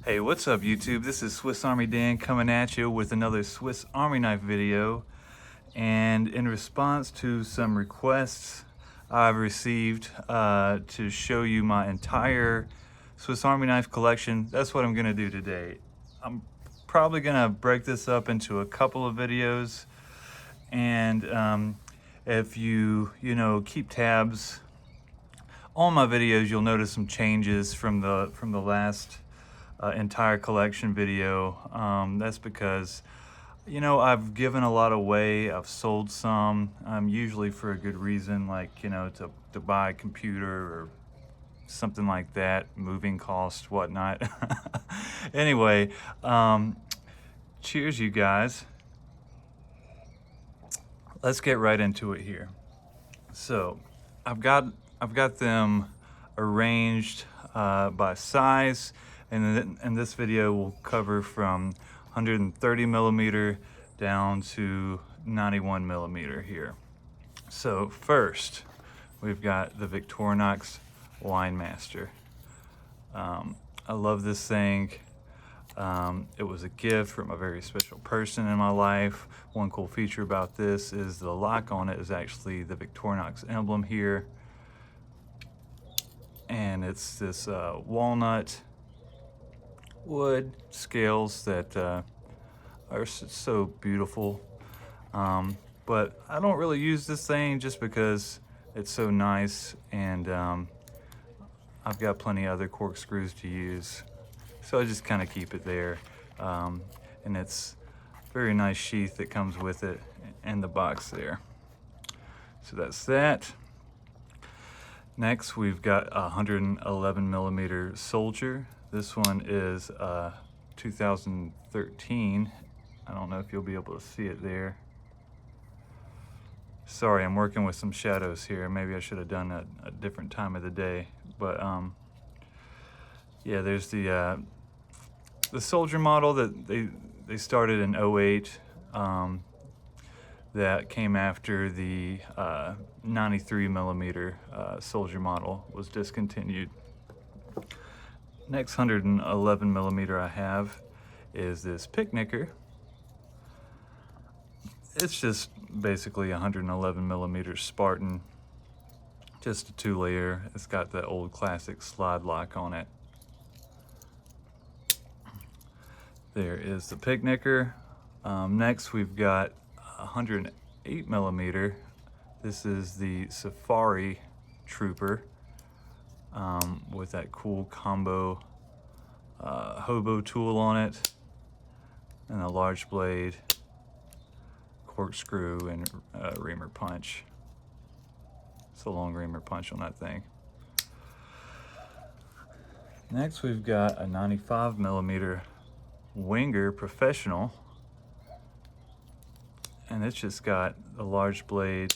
Hey, what's up YouTube? This is Swiss Army Dan coming at you with another Swiss Army knife video. And in response to some requests I've received to show you my entire Swiss Army knife collection, that's what I'm gonna do today. I'm probably gonna break this up into a couple of videos, and if you keep tabs on my videos, you'll notice some changes from the last entire collection video. That's because I've given a lot away. I've sold some, usually for a good reason, like to buy a computer or something like that, moving costs, whatnot. Anyway, cheers you guys. Let's get right into it here. So I've got them arranged by size, and in this video we'll cover from 130 millimeter down to 91 millimeter here. So first, we've got the Victorinox Line Master. I love this thing. It was a gift from a very special person in my life. One cool feature about this is the lock on it is actually the Victorinox emblem here. And it's this walnut wood scales that are so beautiful. But I don't really use this thing just because it's so nice, and I've got plenty of other corkscrews to use. So I just kind of keep it there. And it's a very nice sheath that comes with it and the box there. So that's that. Next, we've got a 111 millimeter Soldier. This one is 2013. I don't know if you'll be able to see it there. Sorry, I'm working with some shadows here. Maybe I should have done it a different time of the day. But yeah, there's the Soldier model that they started in 08. That came after the 93 millimeter Soldier model was discontinued. Next 111 millimeter I have is this Picnicker. It's just basically 111 millimeter Spartan, just a 2-layer. It's got the old classic slide lock on it. There is the Picnicker. Next we've got 108 millimeter. This is the Safari Trooper with that cool combo hobo tool on it, and a large blade, corkscrew, and reamer punch. It's a long reamer punch on that thing. Next we've got a 95 millimeter Wenger Professional, and it's just got a large blade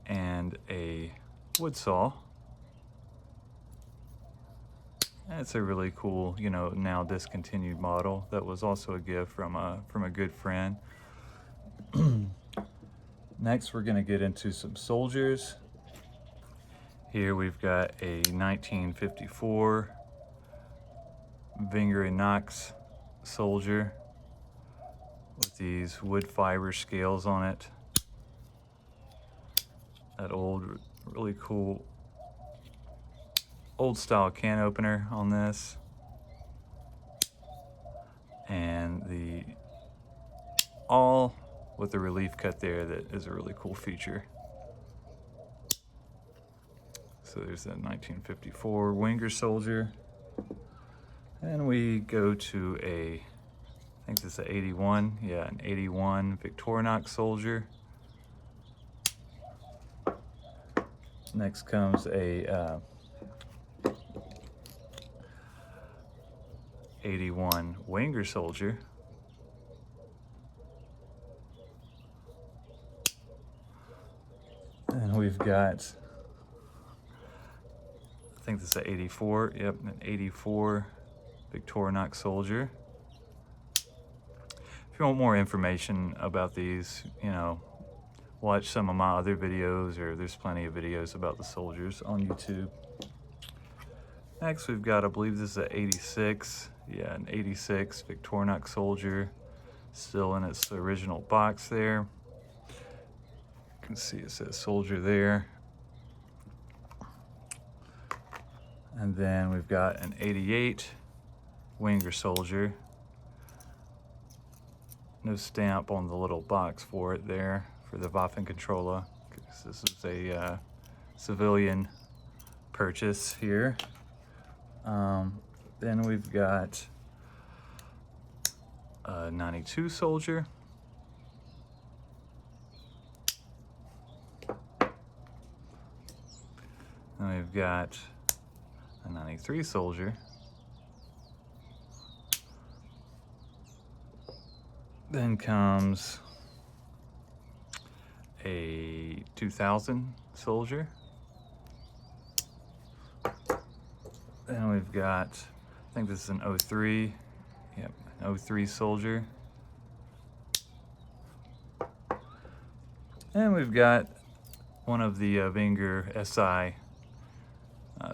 and a wood saw. And it's a really cool, now discontinued model that was also a gift from a good friend. Next, we're going to get into some soldiers. Here we've got a 1954 Victorinox Soldier with these wood fiber scales on it. That old, really cool, old style can opener on this. And the all with the relief cut there, that is a really cool feature. So there's that 1954 Wenger Soldier. And we go to I think this is an 81, yeah, an 81 Victorinox Soldier. Next comes a 81 Wenger Soldier. And we've got, I think this is an 84, yep, an 84 Victorinox Soldier. If you want more information about these, watch some of my other videos, or there's plenty of videos about the soldiers on YouTube. Next we've got, I believe this is an 86. Yeah, an 86 Victorinox Soldier. Still in its original box there. You can see it says Soldier there. And then we've got an 88 Wenger Soldier. No stamp on the little box for it there for the Waffencontroller. This is a civilian purchase here. Then we've got a 92 Soldier. Then we've got a 93 Soldier. Then comes a 2000 Soldier. Then we've got, I think this is an 03. Yep, an 03 Soldier. And we've got one of the Wenger SI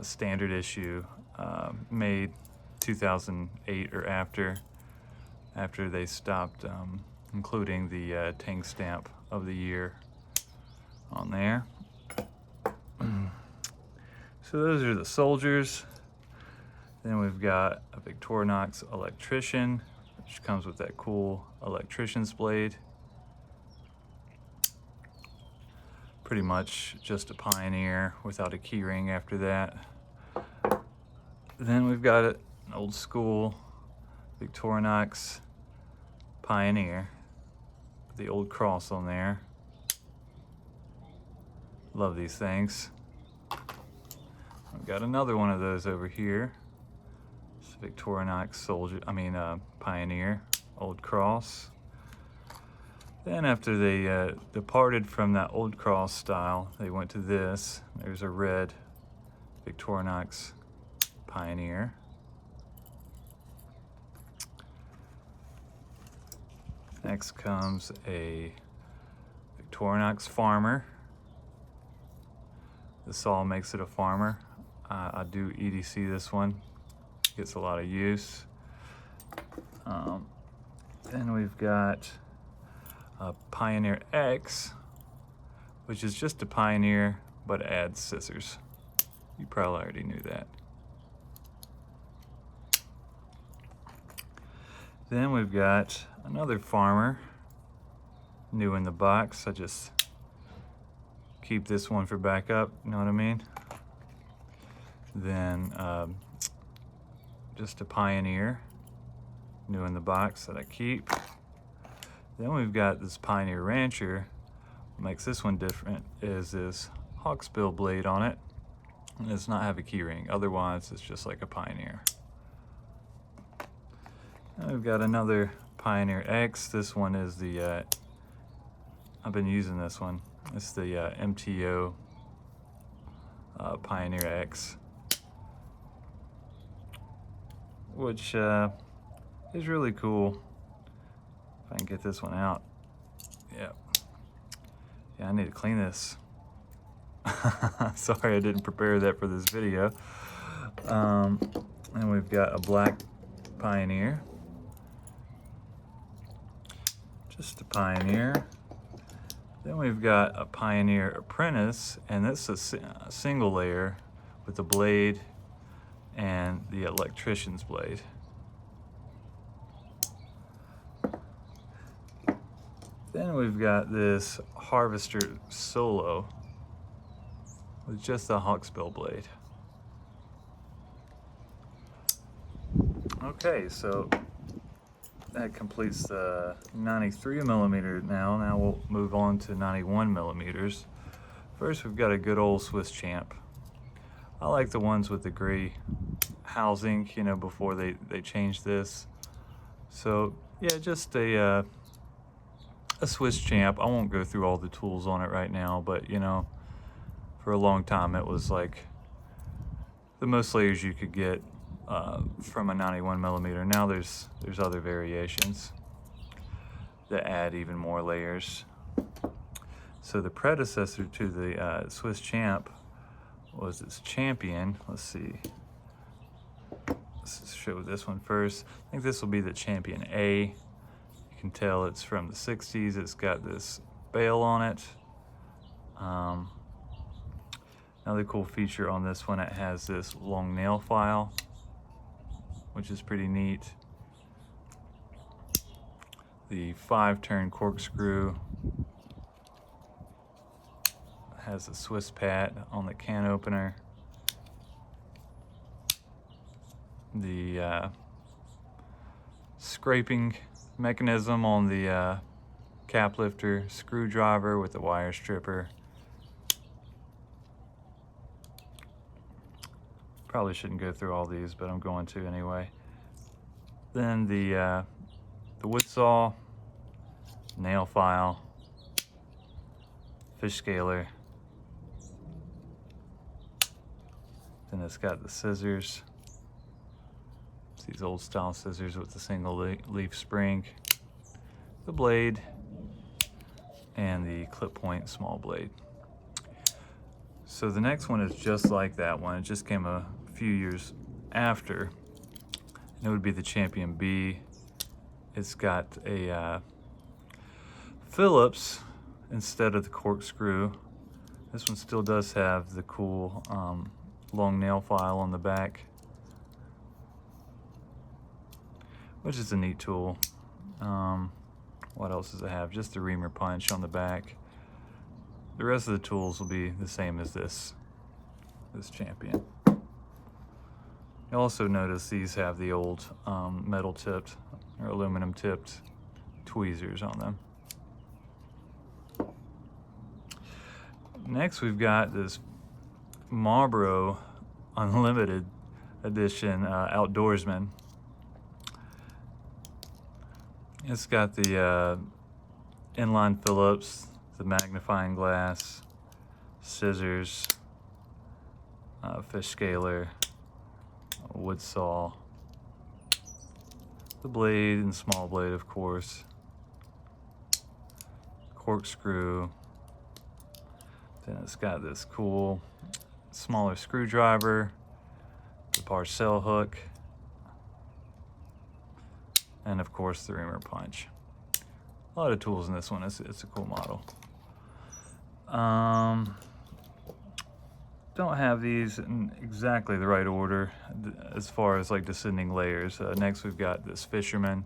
standard issue, made 2008 or after they stopped including the Tang stamp of the year on there. So those are the Soldiers. Then we've got a Victorinox Electrician, which comes with that cool electrician's blade. Pretty much just a Pioneer without a keyring after that. Then we've got an old school Victorinox Pioneer with the old cross on there. Love these things. We've got another one of those over here. It's Victorinox Soldier, Pioneer, old cross. Then after they departed from that old cross style, they went to this. There's a red Victorinox Pioneer. Next comes a Victorinox Farmer. The saw makes it a Farmer. I do EDC this one. Gets a lot of use. Then we've got a Pioneer X, which is just a Pioneer but adds scissors. You probably already knew that. Then we've got another Farmer, new in the box. I just keep this one for backup, you know what I mean? Then just a Pioneer, new in the box that I keep. Then we've got this Pioneer Rancher. What makes this one different is this hawksbill blade on it. And it does not have a keyring. Otherwise, it's just like a Pioneer. And we've got another Pioneer X. This one is the, I've been using this one. It's the MTO Pioneer X, which is really cool. If I can get this one out. Yeah, I need to clean this. Sorry I didn't prepare that for this video. And we've got a black Pioneer. Just a Pioneer. Then we've got a Pioneer Apprentice, and this is a single layer with the blade and the electrician's blade. Then we've got this Harvester Solo with just a hawksbill blade. Okay, so that completes the 93 millimeter now. Now we'll move on to 91 millimeters. First, we've got a good old Swiss Champ. I like the ones with the gray housing, you know, before they changed this. So yeah, just a Swiss Champ. I won't go through all the tools on it right now, but you know, for a long time it was like the most layers you could get from a 91 millimeter. Now there's other variations that add even more layers. So the predecessor to the Swiss Champ was its Champion. Let's see, Let's show this one first. I think this will be the Champion A. You can tell it's from the 60s. It's got this bail on it. Another cool feature on this one, it has this long nail file, which is pretty neat. The 5-turn corkscrew has a Swiss pad on the can opener. The scraping mechanism on the cap lifter, screwdriver with the wire stripper. Probably shouldn't go through all these, but I'm going to anyway. Then the wood saw, nail file, fish scaler. Then it's got the scissors. It's these old style scissors with the single leaf spring, the blade, and the clip point small blade. So the next one is just like that one. It just came a few years after. And it would be the Champion B. It's got a Phillips instead of the corkscrew. This one still does have the cool long nail file on the back, which is a neat tool. What else does it have? Just the reamer punch on the back. The rest of the tools will be the same as this Champion. You also notice these have the old metal tipped or aluminum tipped tweezers on them. Next we've got this Marlboro Unlimited Edition Outdoorsman. It's got the inline Phillips, the magnifying glass, scissors, fish scaler, a wood saw, the blade and small blade, of course, corkscrew. Then it's got this cool smaller screwdriver, the parcel hook, and of course the reamer punch. A lot of tools in this one. It's a cool model. Don't have these in exactly the right order as far as like descending layers. Next we've got this Fisherman.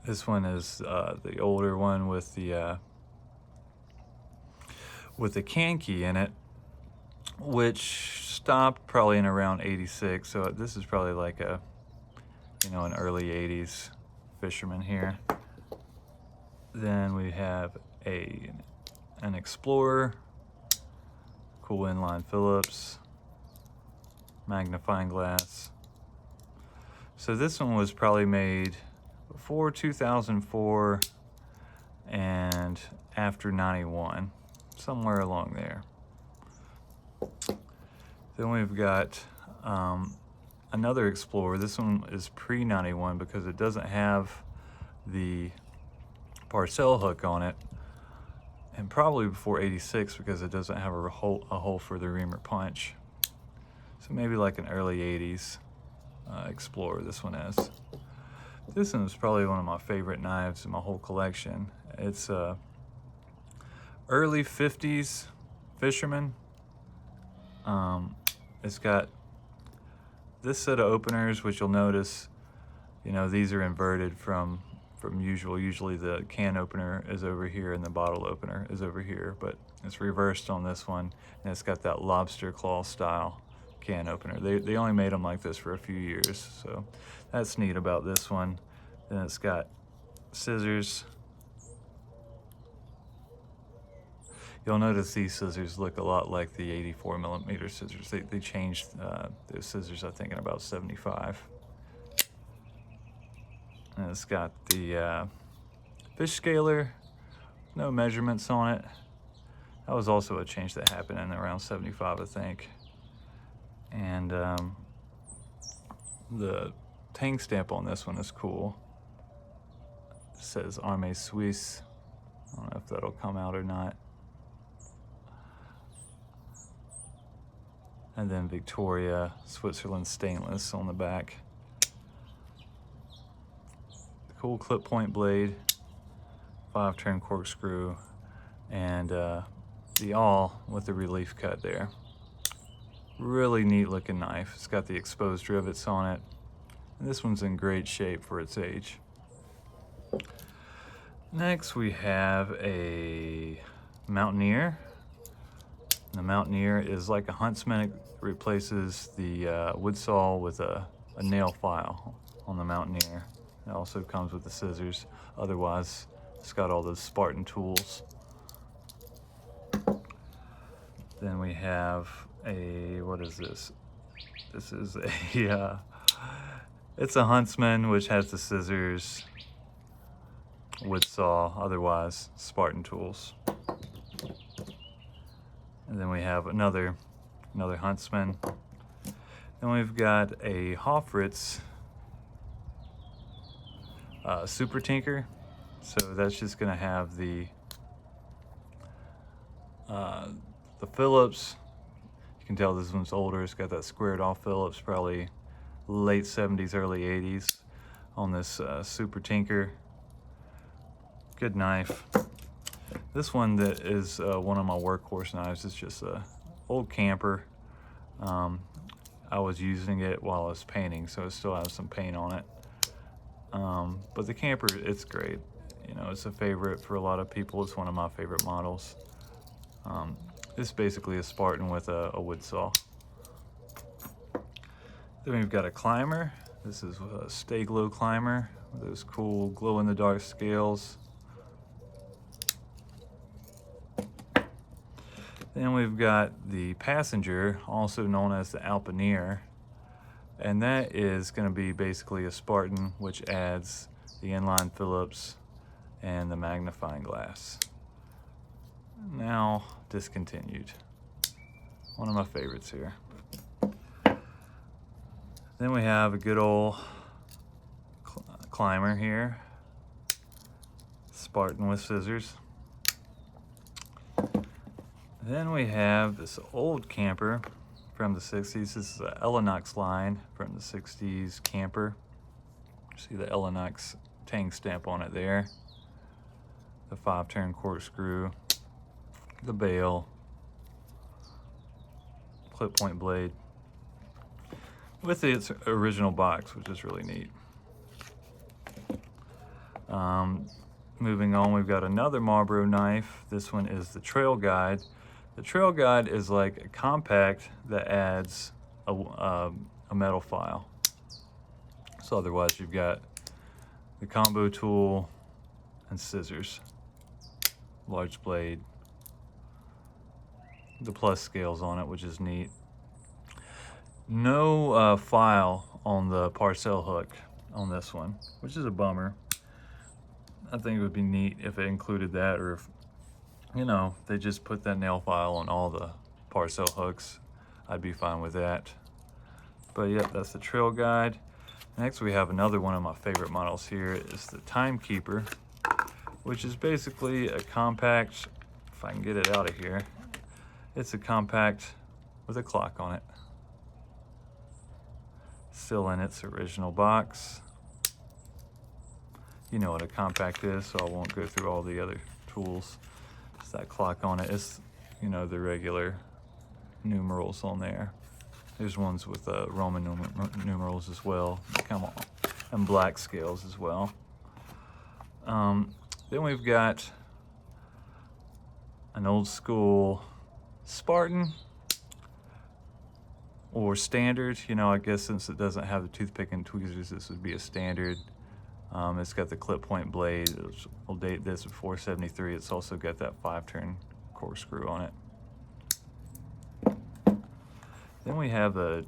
This one is the older one with the can key in it, which stopped probably in around 86. So this is probably like a, you know, an early 80s Fisherman here. Then we have an Explorer, cool inline Phillips, magnifying glass. So this one was probably made before 2004 and after 91, somewhere along there. Then we've got another Explorer. This one is pre-91 because it doesn't have the parcel hook on it, and probably before 86 because it doesn't have a hole for the reamer punch. So maybe like an early 80s Explorer this one is. This one is probably one of my favorite knives in my whole collection. It's early 50s Fisherman. It's got this set of openers, which you'll notice, you know, these are inverted from usual. Usually the can opener is over here and the bottle opener is over here, but it's reversed on this one, and it's got that lobster claw style can opener. They only made them like this for a few years, so that's neat about this one. Then it's got scissors. You'll notice these scissors look a lot like the 84mm scissors. They changed those scissors, I think, in about 75. And it's got the fish scaler, no measurements on it. That was also a change that happened in around 75, I think. And the tang stamp on this one is cool. It says Armée Suisse. I don't know if that'll come out or not. and then Victoria, Switzerland stainless on the back. The cool clip point blade, 5-turn corkscrew, and the awl with the relief cut there. Really neat looking knife. It's got the exposed rivets on it. And this one's in great shape for its age. Next we have a Mountaineer. The Mountaineer is like a Huntsman. It replaces the wood saw with a nail file on the Mountaineer. It also comes with the scissors. Otherwise, it's got all those Spartan tools. Then we have a, what is this? This is a, it's a Huntsman, which has the scissors, wood saw, otherwise Spartan tools. And then we have another Huntsman. Then we've got a Hoffritz Super Tinker. So that's just gonna have the Phillips. You can tell this one's older. It's got that squared off Phillips, probably late 70s, early 80s on this Super Tinker. Good knife. This one that is one of my workhorse knives. It's just a old camper. I was using it while I was painting, so it still has some paint on it. But the camper, it's great. You know, it's a favorite for a lot of people. It's one of my favorite models. It's basically a Spartan with a wood saw. Then we've got a climber. This is a Stay Glow climber with those cool glow-in-the-dark scales. Then we've got the Passenger, also known as the Alpineer, and that is going to be basically a Spartan, which adds the inline Phillips and the magnifying glass. Now discontinued. One of my favorites here. Then we have a good old climber here, Spartan with scissors. Then we have this old camper from the 60s. This is the Victorinox line from the 60s camper. See the Victorinox tang stamp on it there. The 5-turn corkscrew, the bail, clip point blade, with its original box, which is really neat. Moving on, we've got another Marlboro knife. This one is the Trail Guide. The Trail Guide is like a compact that adds a metal file. So otherwise you've got the combo tool and scissors, large blade, the plus scales on it, which is neat. No file on the parcel hook on this one, which is a bummer. I think it would be neat if it included that, or if, you know, they just put that nail file on all the parcel hooks. I'd be fine with that. But yep, that's the Trail Guide. Next we have another one of my favorite models here. Is the Timekeeper, which is basically a compact, if I can get it out of here, it's a compact with a clock on it. Still in its original box. You know what a compact is, so I won't go through all the other tools. It's that clock on it. It's, you know, the regular numerals on there. There's ones with Roman numerals as well. Come on. And black scales as well. Then we've got an old school Spartan or standard. You know, I guess since it doesn't have the toothpick and tweezers, this would be a standard. It's got the clip point blade. We'll date this at 473. It's also got that 5-turn corkscrew on it. Then we have a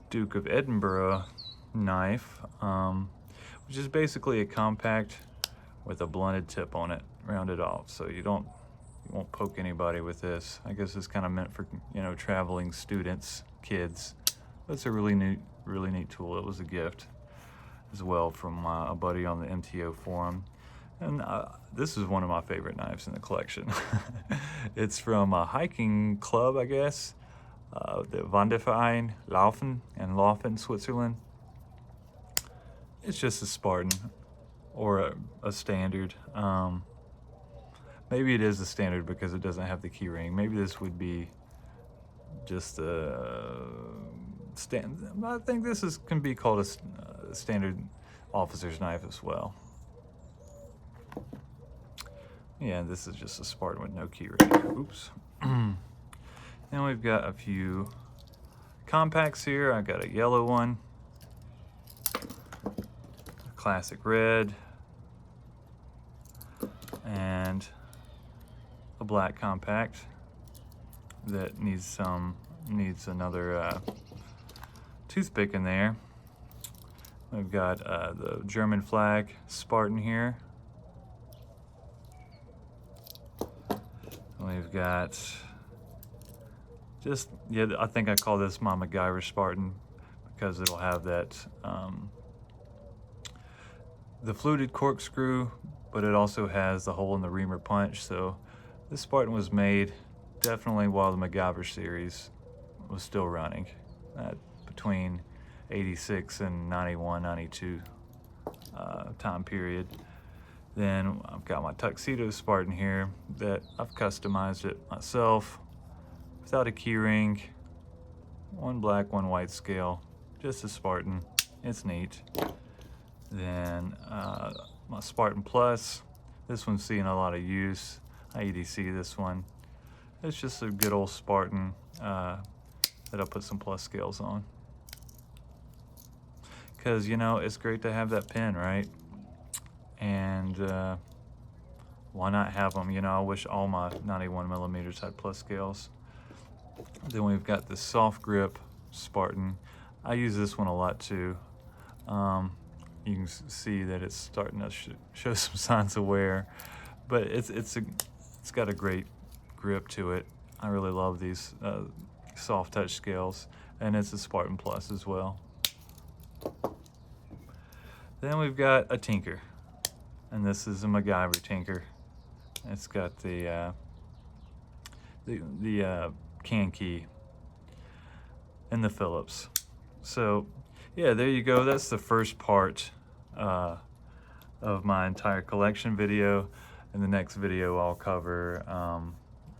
Duke of Edinburgh knife, which is basically a compact with a blunted tip on it, rounded off, so you won't poke anybody with this. I guess it's kind of meant for, you know, traveling students, kids. That's a really neat tool. It was a gift as well from a buddy on the MTO forum. And this is one of my favorite knives in the collection. It's from a hiking club, I guess. the Vonderverein, Laufen, Switzerland. It's just a Spartan or a standard. Maybe it is a standard because it doesn't have the key ring. Maybe this would be just a stand. I think this can be called a standard officer's knife as well. Yeah, this is just a Spartan with no key ring. Oops. Then we've got a few compacts here. I got a yellow one, a classic red, and a black compact that needs another toothpick in there. We've got the German flag Spartan here. We've got I think I call this my MacGyver Spartan because it'll have that the fluted corkscrew, but it also has the hole in the reamer punch. So this Spartan was made definitely while the MacGyver series was still running, between 86 and 91, 92 time period. Then I've got my Tuxedo Spartan here that I've customized it myself without a key ring, one black, one white scale, just a Spartan. It's neat. Then my Spartan Plus, this one's seeing a lot of use. I EDC this one. It's just a good old Spartan that I put some plus scales on. Because, you know, it's great to have that pen, right? And why not have them? You know, I wish all my 91 millimeters had plus scales. Then we've got the soft grip Spartan. I use this one a lot too. You can see that it's starting to show some signs of wear, but it's got a great grip to it. I really love these soft touch scales, and it's a Spartan Plus as well. Then we've got a Tinker, and this is a MacGyver Tinker. It's got the can key and the Phillips. So yeah, there you go. That's the first part of my entire collection video. In the next video I'll cover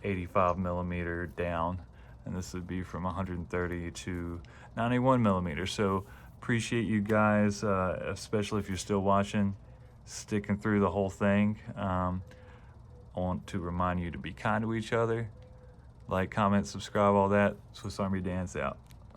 85 millimeter down, and this would be from 130 to 91 millimeters. So appreciate you guys, especially if you're still watching, sticking through the whole thing. I want to remind you to be kind to each other. Like, comment, subscribe, all that. Swiss Army Dan's out.